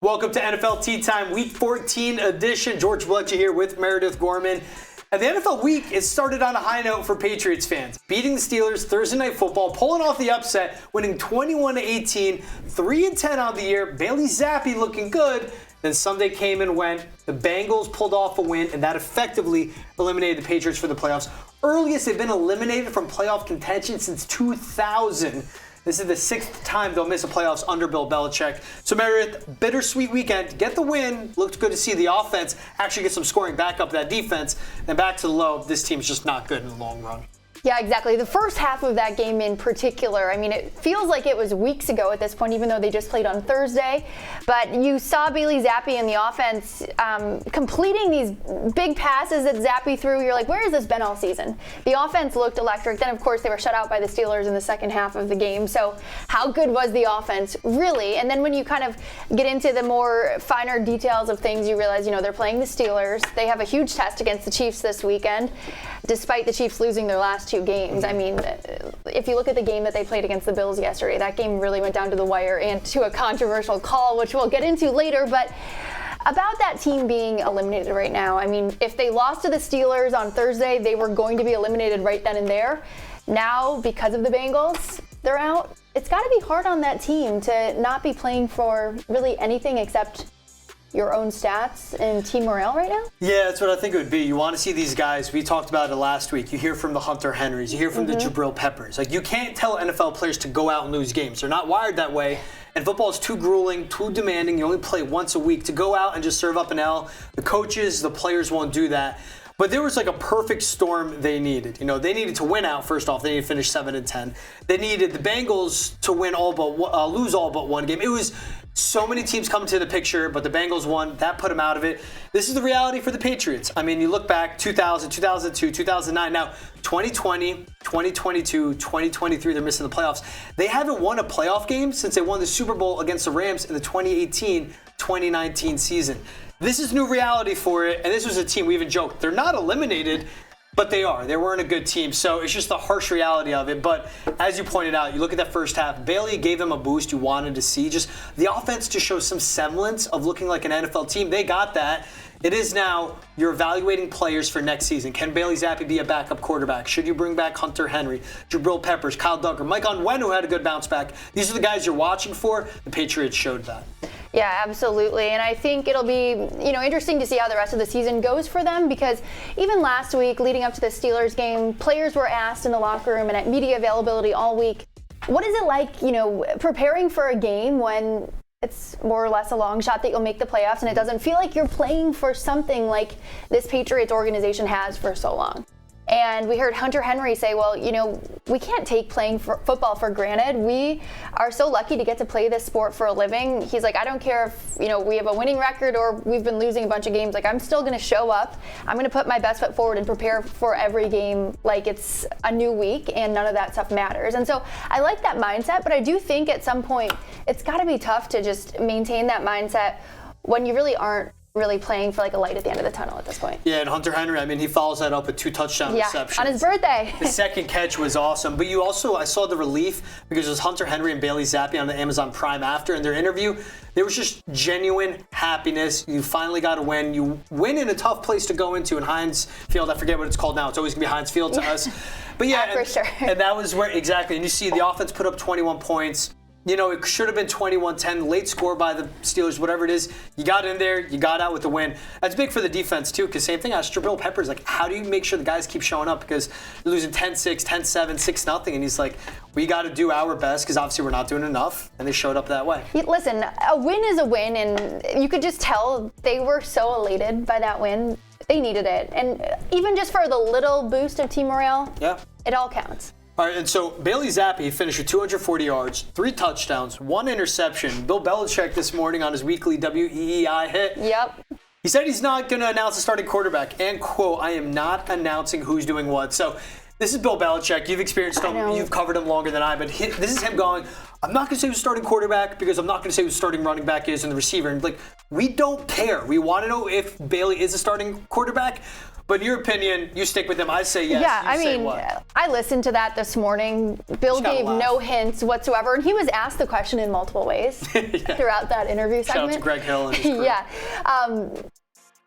Welcome to NFL Tea Time, Week 14 edition. George Bleccia here with Meredith Gorman. And the NFL week is started on a high note for Patriots fans. Beating the Steelers Thursday Night Football, pulling off the upset, winning 21-18, 3-10 on the year. Bailey Zappi looking good. Then Sunday came and went. The Bengals pulled off a win, and that effectively eliminated the Patriots for the playoffs. Earliest they've been eliminated from playoff contention since 2000. This is the 6th time they'll miss the playoffs under Bill Belichick. So Meredith, bittersweet weekend. Get the win. Looked good to see the offense actually get some scoring back up that defense. Then back to the low. This team's just not good in the long run. Yeah, exactly. The first half of that game in particular, I mean, it feels like it was weeks ago at this point, even though they just played on Thursday. But you saw Bailey Zappi in the offense completing these big passes that Zappi threw. You're like, where has this been all season? The offense looked electric. Then, of course, they were shut out by the Steelers in the second half of the game. So how good was the offense, really? And then when you kind of get into the more finer details of things, you realize, they're playing the Steelers. They have a huge test against the Chiefs this weekend, despite the Chiefs losing their last two games. I mean, if you look at the game that they played against the Bills yesterday, that game really went down to the wire and to a controversial call, which we'll get into later. But about that team being eliminated right now, I mean, if they lost to the Steelers on Thursday, they were going to be eliminated right then and there. Now, because of the Bengals, they're out. It's got to be hard on that team to not be playing for really anything except your own stats and team morale right now? Yeah, that's what I think it would be. You want to see these guys. We talked about it last week. You hear from the Hunter Henrys. You hear from the Jabril Peppers. Like, you can't tell NFL players to go out and lose games. They're not wired that way. And football is too grueling, too demanding. You only play once a week. To go out and just serve up an L, the coaches, the players won't do that. But there was like a perfect storm they needed. They needed to win out, first off. They needed to finish 7-10. They needed the Bengals to win lose all but one game. It was so many teams coming to the picture, but the Bengals won. That put them out of it. This is the reality for the Patriots. I mean, you look back, 2000, 2002, 2009. Now, 2020, 2022, 2023, they're missing the playoffs. They haven't won a playoff game since they won the Super Bowl against the Rams in the 2018-2019 season. This is new reality for it, and this was a team, we even joked, they're not eliminated, but they are. They weren't a good team, so it's just the harsh reality of it. But as you pointed out, you look at that first half, Bailey gave them a boost you wanted to see. Just the offense just shows some semblance of looking like an NFL team. They got that. It is now you're evaluating players for next season. Can Bailey Zappi be a backup quarterback? Should you bring back Hunter Henry, Jabril Peppers, Kyle Duggar, Mike Onwenu had a good bounce back? These are the guys you're watching for. The Patriots showed that. Yeah, absolutely. And I think it'll be, interesting to see how the rest of the season goes for them, because even last week, leading up to the Steelers game, players were asked in the locker room and at media availability all week, what is it like, preparing for a game when it's more or less a long shot that you'll make the playoffs and it doesn't feel like you're playing for something like this Patriots organization has for so long? And we heard Hunter Henry say, well, we can't take playing football for granted. We are so lucky to get to play this sport for a living. He's like, I don't care if, we have a winning record or we've been losing a bunch of games. Like, I'm still going to show up. I'm going to put my best foot forward and prepare for every game like it's a new week, and none of that stuff matters. And so I like that mindset, but I do think at some point it's got to be tough to just maintain that mindset when you really aren't really playing for like a light at the end of the tunnel at this point. Yeah, and Hunter Henry, I mean, he follows that up with 2 touchdown receptions. On his birthday. The second catch was awesome. But I saw the relief because it was Hunter Henry and Bailey Zappi on the Amazon Prime after in their interview. There was just genuine happiness. You finally got a win. You win in a tough place to go into in Heinz Field. I forget what it's called now. It's always going to be Heinz Field to us. But yeah, for sure. And that was where, exactly. And you see the offense put up 21 points. It should have been 21-10, late score by the Steelers, whatever it is. You got in there, you got out with the win. That's big for the defense, too, because same thing as Jabril Peppers. Like, how do you make sure the guys keep showing up? Because you're losing 10-6, 10-7, 6-0, and he's like, we got to do our best because obviously we're not doing enough, and they showed up that way. Listen, a win is a win, and you could just tell they were so elated by that win. They needed it. And even just for the little boost of team morale, it all counts. All right, and so Bailey Zappi finished with 240 yards, 3 touchdowns, 1 interception. Bill Belichick this morning on his weekly WEEI hit. Yep. He said he's not going to announce a starting quarterback. And, quote, I am not announcing who's doing what. So this is Bill Belichick. You've experienced him. You've covered him longer than I, but this is him going, I'm not going to say who's starting quarterback because I'm not going to say who starting running back is and the receiver. And, we don't care. We want to know if Bailey is a starting quarterback. But in your opinion, you stick with him. I say yes. Yeah, you say what? I listened to that this morning. Bill gave no hints whatsoever, and he was asked the question in multiple ways throughout that interview segment. Shout out to Greg Hill and his crew.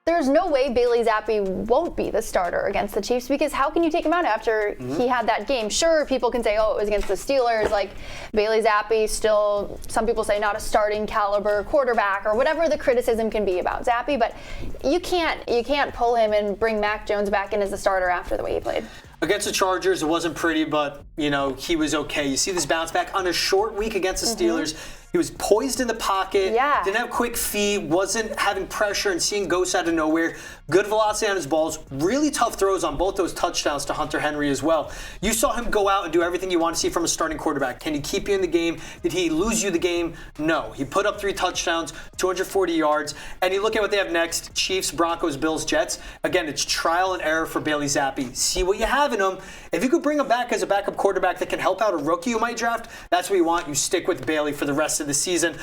There's no way Bailey Zappi won't be the starter against the Chiefs, because how can you take him out after he had that game? Sure, people can say, oh, it was against the Steelers. Like, Bailey Zappi still, some people say, not a starting caliber quarterback, or whatever the criticism can be about Zappi, but you can't pull him and bring Mac Jones back in as the starter after the way he played. Against the Chargers, it wasn't pretty, but, he was okay. You see this bounce back on a short week against the Steelers. He was poised in the pocket, didn't have quick feet, wasn't having pressure and seeing ghosts out of nowhere. Good velocity on his balls, really tough throws on both those touchdowns to Hunter Henry as well. You saw him go out and do everything you want to see from a starting quarterback. Can he keep you in the game? Did he lose you the game? No. He put up 3 touchdowns, 240 yards, and you look at what they have next: Chiefs, Broncos, Bills, Jets. Again, it's trial and error for Bailey Zappi. See what you have in him. If you could bring him back as a backup quarterback that can help out a rookie you might draft, that's what you want. You stick with Bailey for the rest of the season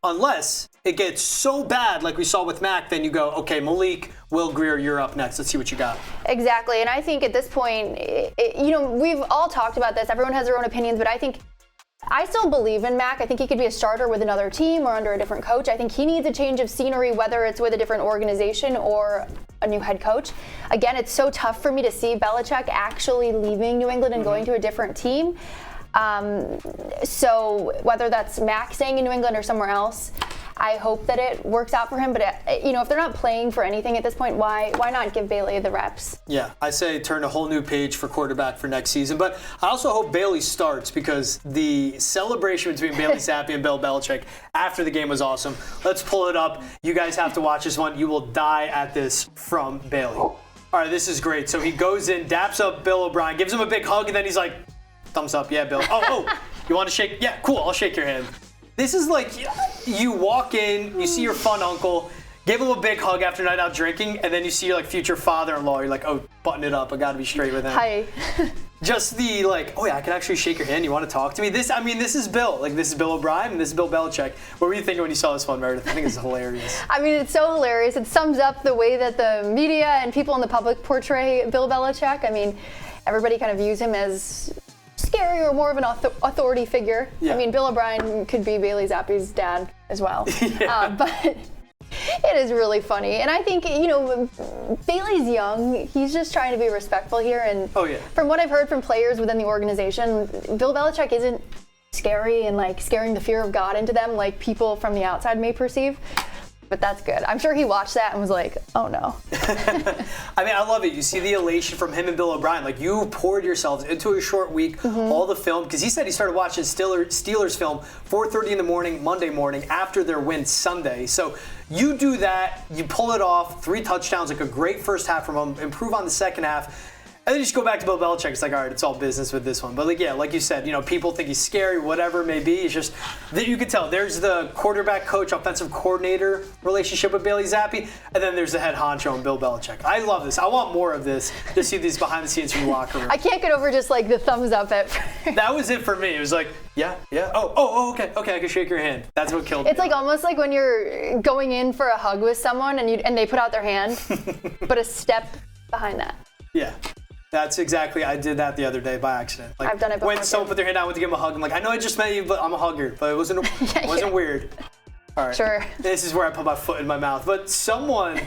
unless it gets so bad like we saw with Mac, then you go, okay, Malik, Will Greer, you're up next. Let's see what you got. Exactly, and I think at this point, we've all talked about this. Everyone has their own opinions, but I still believe in Mac. I think he could be a starter with another team or under a different coach. I think he needs a change of scenery, whether it's with a different organization or a new head coach. Again, it's so tough for me to see Belichick actually leaving New England and going to a different team. So whether that's Mac staying in New England or somewhere else, I hope that it works out for him. But if they're not playing for anything at this point, why not give Bailey the reps? Yeah, I say turn a whole new page for quarterback for next season. But I also hope Bailey starts, because the celebration between Bailey Zappi and Bill Belichick after the game was awesome. Let's pull it up. You guys have to watch this one. You will die at this from Bailey. All right, this is great. So he goes in, daps up Bill O'Brien, gives him a big hug, and then he's like, thumbs up, yeah, Bill. Oh, you want to shake? Yeah, cool, I'll shake your hand. This is like, you walk in, you see your fun uncle, give him a big hug after a night out drinking, and then you see your future father-in-law. You're like, oh, button it up, I gotta be straight with him. Hi. Just the oh yeah, I can actually shake your hand, you want to talk to me? This is Bill. This is Bill O'Brien, and this is Bill Belichick. What were you thinking when you saw this one, Meredith? I think it's hilarious. It's so hilarious. It sums up the way that the media and people in the public portray Bill Belichick. Everybody kind of views him as scary or more of an authority figure. Yeah. Bill O'Brien could be Bailey Zappi's dad as well. But it is really funny. And I think, Bailey's young. He's just trying to be respectful here. And from what I've heard from players within the organization, Bill Belichick isn't scary and scaring the fear of God into them like people from the outside may perceive. But that's good. I'm sure he watched that and was like, oh no. I love it. You see the elation from him and Bill O'Brien. You poured yourselves into a short week, all the film, because he said he started watching Steelers film 4:30 in the morning, Monday morning, after their win Sunday. So you do that, you pull it off, 3 touchdowns, a great first half from him, improve on the second half. And then you just go back to Bill Belichick. It's all right, it's all business with this one. But like you said, people think he's scary, whatever it may be. It's just that you can tell there's the quarterback coach, offensive coordinator relationship with Bailey Zappi, and then there's the head honcho and Bill Belichick. I love this. I want more of this to see these behind the scenes from the locker room. I can't get over just the thumbs up at That was it for me. It was yeah. Oh, okay, I can shake your hand. That's what killed me. It's almost like when you're going in for a hug with someone and they put out their hand, but a step behind that. Yeah. That's exactly, I did that the other day by accident. I've done it before. When someone put their hand out, I went to give them a hug. I'm like, I know I just met you, but I'm a hugger. But it wasn't weird. All right. Sure. This is where I put my foot in my mouth. But someone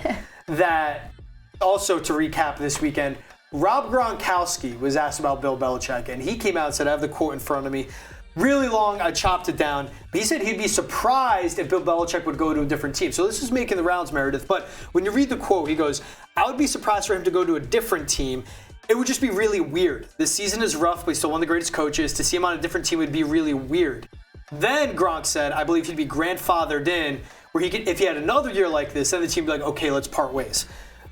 that, also to recap this weekend, Rob Gronkowski was asked about Bill Belichick, and he came out and said, I have the quote in front of me. Really long, I chopped it down. But he said he'd be surprised if Bill Belichick would go to a different team. So this is making the rounds, Meredith. But when you read the quote, he goes, I would be surprised for him to go to a different team. It would just be really weird. This season is rough, but he's still one of the greatest coaches. To see him on a different team would be really weird. Then Gronk said, I believe he'd be grandfathered in, where if he had another year like this, then the team would be like, okay, let's part ways.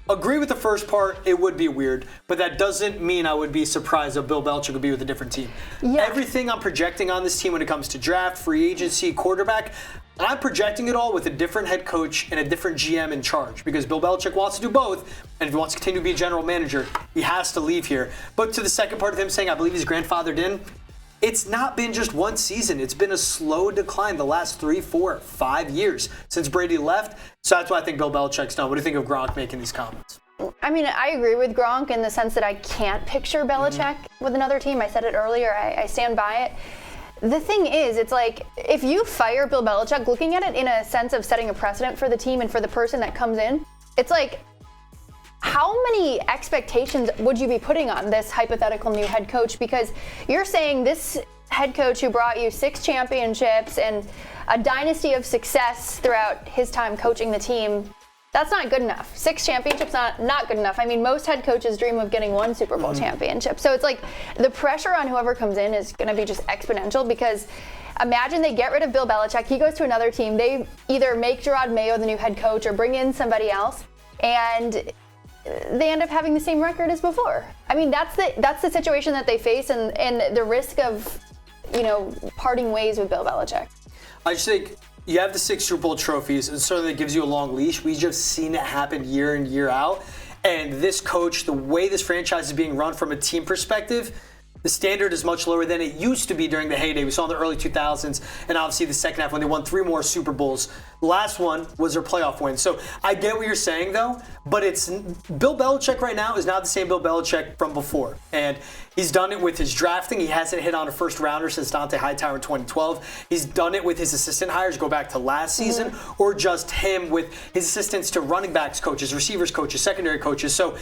Agree with the first part, it would be weird, but that doesn't mean I would be surprised if Bill Belichick would be with a different team. Yeah. Everything I'm projecting on this team when it comes to draft, free agency, quarterback, I'm projecting it all with a different head coach and a different GM in charge, because Bill Belichick wants to do both, and if he wants to continue to be a general manager, he has to leave here. But to the second part of him saying, I believe he's grandfathered in, it's not been just one season. It's been a slow decline the last 3, 4, 5 years since Brady left. So that's why I think Bill Belichick's done. What do you think of Gronk making these comments? I mean, I agree with Gronk in the sense that I can't picture Belichick with another team. I said it earlier. I stand by it. The thing is, it's like, if you fire Bill Belichick, looking at it in a sense of setting a precedent for the team and for the person that comes in, it's like, how many expectations would you be putting on this hypothetical new head coach? Because you're saying this head coach who brought you 6 championships and a dynasty of success throughout his time coaching the team, that's not good enough. 6 championships, not good enough. I mean, most head coaches dream of getting 1 Super Bowl championship. So it's like the pressure on whoever comes in is going to be just exponential, because imagine they get rid of Bill Belichick, he goes to another team, they either make Gerard Mayo the new head coach or bring in somebody else, and they end up having the same record as before. I mean, that's the situation that they face, and the risk of, parting ways with Bill Belichick. I just think you have the 6 Super Bowl trophies, and certainly it gives you a long leash. We've just seen it happen year in, year out. And this coach, the way this franchise is being run from a team perspective, the standard is much lower than it used to be during the heyday. We saw in the early 2000s, and obviously the second half when they won 3 more Super Bowls. The last one was their playoff win. So I get what you're saying, though, but it's Bill Belichick right now is not the same Bill Belichick from before. And he's done it with his drafting. He hasn't hit on a first rounder since Dante Hightower in 2012. He's done it with his assistant hires, go back to last season, or just him with his assistants to running backs coaches, receivers coaches, secondary coaches. So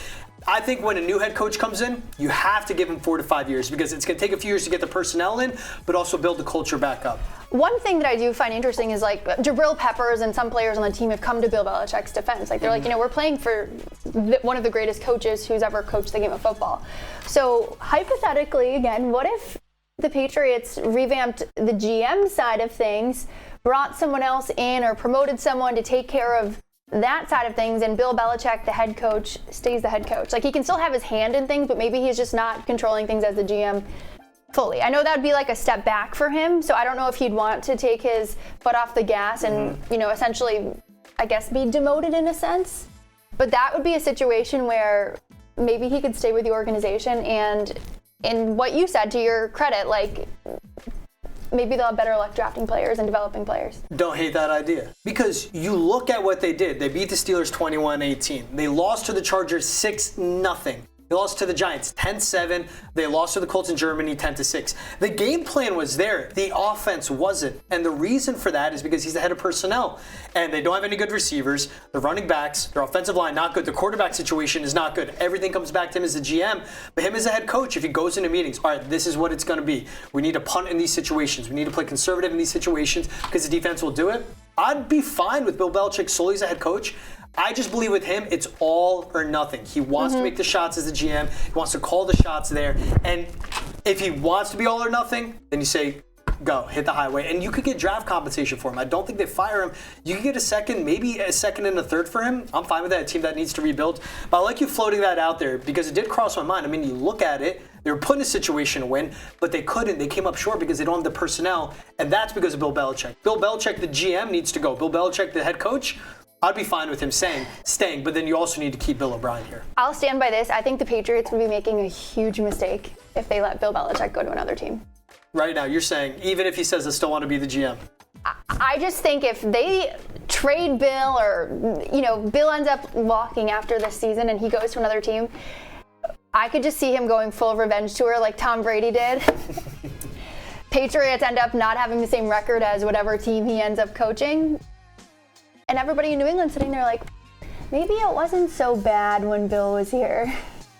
I think when a new head coach comes in, you have to give him 4 to 5 years, because it's going to take a few years to get the personnel in, but also build the culture back up. One thing that I do find interesting is, like, Jabril Peppers and some players on the team have come to Bill Belichick's defense. Like, they're like, we're playing for one of the greatest coaches who's ever coached the game of football. So hypothetically, again, what if the Patriots revamped the GM side of things, brought someone else in or promoted someone to take care of that side of things, and Bill Belichick, the head coach, stays the head coach? Like, he can still have his hand in things, but maybe he's just not controlling things as the GM fully. I know that would be like a step back for him, so I don't know if he'd want to take his foot off the gas and, essentially, I guess, be demoted in a sense. But that would be a situation where maybe he could stay with the organization, and in what you said, to your credit, like, maybe they'll have better luck drafting players and developing players. Don't hate that idea. Because you look at what they did. They beat the Steelers 21-18. They lost to the Chargers 6-0. They lost to the Giants 10-7. They lost to the Colts in Germany 10-6. The game plan was there. The offense wasn't. And the reason for that is because he's the head of personnel. And they don't have any good receivers. The running backs, their offensive line, not good. The quarterback situation is not good. Everything comes back to him as the GM. But him as a head coach, if he goes into meetings, all right, this is what it's going to be. We need to punt in these situations. We need to play conservative in these situations because the defense will do it. I'd be fine with Bill Belichick solely as a head coach. I just believe with him, it's all or nothing. He wants to make the shots as the GM. He wants to call the shots there. And if he wants to be all or nothing, then you say, go, hit the highway. And you could get draft compensation for him. I don't think they fire him. You could get a second, maybe a second and a third for him. I'm fine with that, a team that needs to rebuild. But I like you floating that out there, because it did cross my mind. I mean, you look at it, they were put in a situation to win, but they couldn't. They came up short because they don't have the personnel, and that's because of Bill Belichick. Bill Belichick, the GM, needs to go. Bill Belichick, the head coach, I'd be fine with him staying, but then you also need to keep Bill O'Brien here. I'll stand by this. I think the Patriots would be making a huge mistake if they let Bill Belichick go to another team. Right now, you're saying, even if he says I still want to be the GM? I just think if they trade Bill, or, Bill ends up walking after this season and he goes to another team, I could just see him going full revenge tour like Tom Brady did. Patriots end up not having the same record as whatever team he ends up coaching. And everybody in New England sitting there like, maybe it wasn't so bad when Bill was here.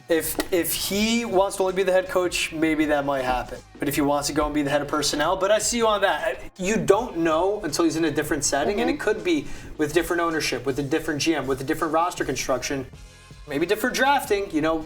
If he wants to only be the head coach, maybe that might happen. But if he wants to go and be the head of personnel, but I see you on that. You don't know until he's in a different setting, and it could be with different ownership, with a different GM, with a different roster construction, maybe different drafting,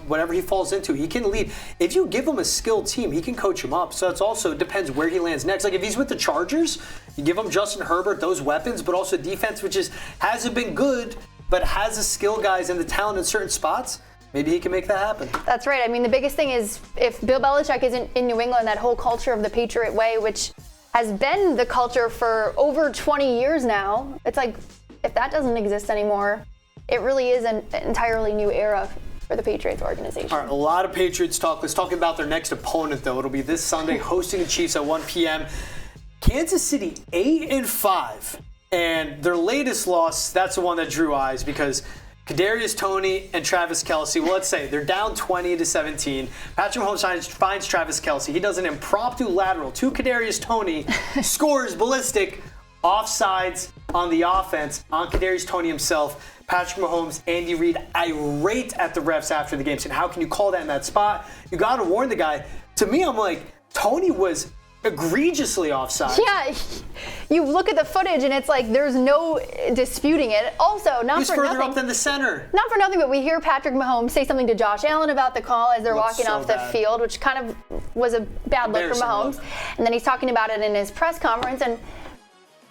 whatever he falls into, he can lead. If you give him a skilled team, he can coach him up. So it's also depends where he lands next. Like if he's with the Chargers, you give him Justin Herbert, those weapons, but also defense, which hasn't been good, but has the skill guys and the talent in certain spots. Maybe he can make that happen. That's right. I mean, the biggest thing is if Bill Belichick isn't in New England, that whole culture of the Patriot way, which has been the culture for over 20 years now, it's like if that doesn't exist anymore, it really is an entirely new era for the Patriots organization. All right, a lot of Patriots talk. Let's talk about their next opponent, though. It'll be this Sunday, hosting the Chiefs at 1 p.m. Kansas City 8-5, and their latest loss, that's the one that drew eyes because Kadarius Toney and Travis Kelce. Well, let's say they're down 20-17. Patrick Mahomes finds Travis Kelce. He does an impromptu lateral to Kadarius Toney, scores ballistic, offsides on the offense on Kadarius Toney himself. Patrick Mahomes, Andy Reid irate at the refs after the game, saying, how can you call that in that spot? You got to warn the guy. To me, I'm like, Toney was egregiously offside. Yeah, you look at the footage and it's like there's no disputing it. Also, not He's for further nothing. up than the center. Not for nothing, but we hear Patrick Mahomes say something to Josh Allen about the call as they're walking so off the bad. field, which kind of was a bad look for Mahomes. And then he's talking about it in his press conference. And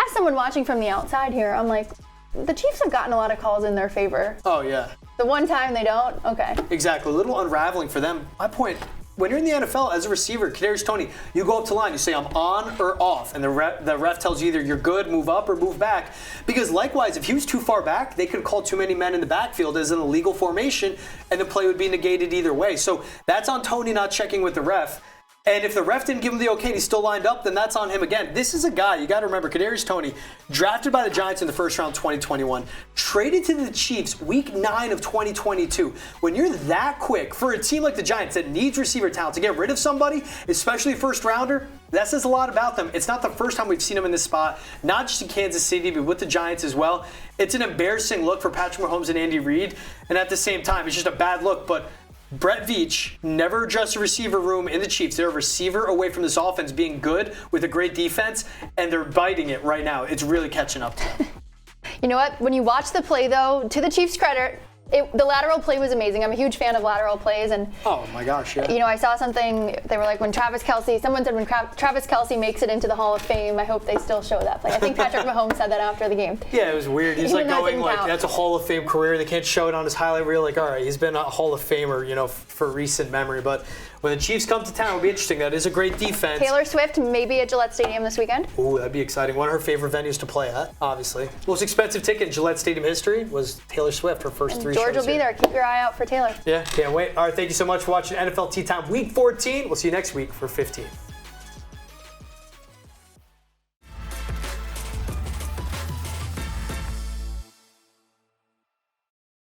as someone watching from the outside here, I'm like, the Chiefs have gotten a lot of calls in their favor. Oh, yeah. The one time they don't? Okay. Exactly. A little unraveling for them. My point, when you're in the NFL as a receiver, Kadarius Toney, you go up to line, you say, I'm on or off, and the ref tells you either you're good, move up, or move back. Because likewise, if he was too far back, they could call too many men in the backfield as an illegal formation, and the play would be negated either way. So that's on Toney not checking with the ref. And if the ref didn't give him the okay and he's still lined up, then that's on him again. This is a guy, you got to remember, Kadarius Toney, drafted by the Giants in the first round 2021, traded to the Chiefs week 9 of 2022. When you're that quick for a team like the Giants that needs receiver talent to get rid of somebody, especially first rounder, that says a lot about them. It's not the first time we've seen him in this spot, not just in Kansas City, but with the Giants as well. It's an embarrassing look for Patrick Mahomes and Andy Reid, and at the same time, it's just a bad look. But Brett Veach never adjusts a receiver room in the Chiefs. They're a receiver away from this offense being good with a great defense, and they're biting it right now. It's really catching up to them. You know what? When you watch the play, though, to the Chiefs' credit, the lateral play was amazing. I'm a huge fan of lateral plays, and oh my gosh, yeah. You know, I saw something. They were like, when Travis Kelce makes it into the Hall of Fame, I hope they still show that play. I think Patrick Mahomes said that after the game. Yeah, it was weird. He's like going like, that's a Hall of Fame career. They can't show it on his highlight reel. Like, all right, he's been a Hall of Famer, you know, for recent memory. But when the Chiefs come to town, it'll be interesting. That is a great defense. Taylor Swift maybe at Gillette Stadium this weekend. Ooh, that'd be exciting. One of her favorite venues to play at, obviously. Most expensive ticket in Gillette Stadium history was Taylor Swift, her first 3 shows. George will be there. Keep your eye out for Taylor. Yeah, can't wait. All right, thank you so much for watching NFL Tea Time Week 14. We'll see you next week for 15.